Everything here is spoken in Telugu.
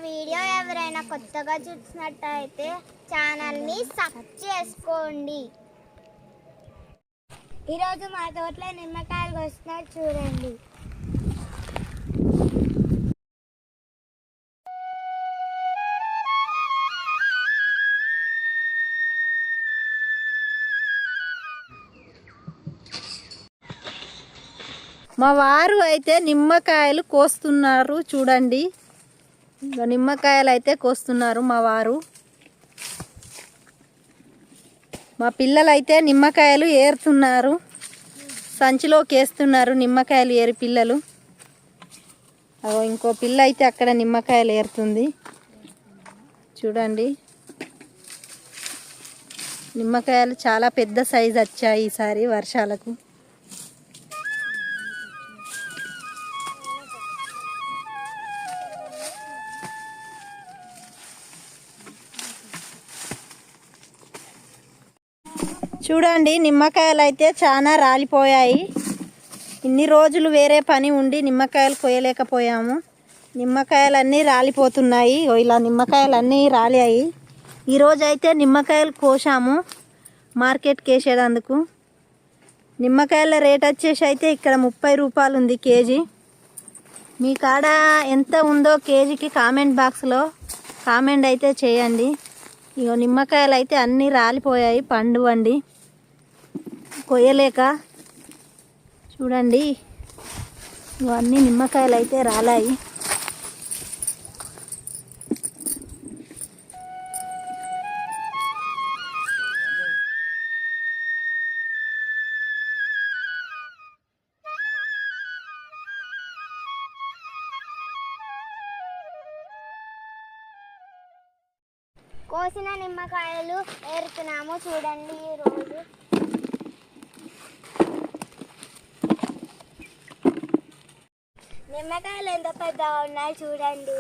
వీడియో ఎవరైనా కొత్తగా చూసినట్టయితే ఛానల్ని సబ్స్క్రైబ్ చేసుకోండి. ఈరోజు మా తోటలో నిమ్మకాయలు వస్తున్నాయి చూడండి. మా వారు అయితే నిమ్మకాయలు కోస్తున్నారు చూడండి. నిమ్మకాయలు అయితే కోస్తున్నారు మా వారు. మా పిల్లలు అయితే నిమ్మకాయలు ఏరుతున్నారు, సంచిలోకి వేస్తున్నారు నిమ్మకాయలు ఏరి పిల్లలు. ఇంకో పిల్ల అయితే అక్కడ నిమ్మకాయలు ఏరుతుంది చూడండి. నిమ్మకాయలు చాలా పెద్ద సైజు వచ్చాయి ఈసారి వర్షాలకు. చూడండి నిమ్మకాయలు అయితే చాలా రాలిపోయాయి. ఇన్ని రోజులు వేరే పని ఉండి నిమ్మకాయలు కోయలేకపోయాము. నిమ్మకాయలన్నీ రాలిపోతున్నాయి. ఇలా నిమ్మకాయలన్నీ రాలాయి. ఈరోజు అయితే నిమ్మకాయలు కోసాము మార్కెట్కి వేసేటందుకు. నిమ్మకాయల రేట్ వచ్చేసి అయితే ఇక్కడ 30 రూపాయలు ఉంది కేజీ. మీ కాడ ఎంత ఉందో కేజీకి కామెంట్ బాక్స్లో కామెంట్ అయితే చేయండి. ఇగో నిమ్మకాయలు అయితే అన్నీ రాలిపోయాయి పండు వండి కొయ్యలేక. చూడండి ఇవన్నీ నిమ్మకాయలు అయితే రాలాయి. కోసిన నిమ్మకాయలు ఏరుతున్నాము చూడండి. ఈరోజు నిమ్మకాయలు ఎంత పెద్దగా ఉన్నాయి చూడండి.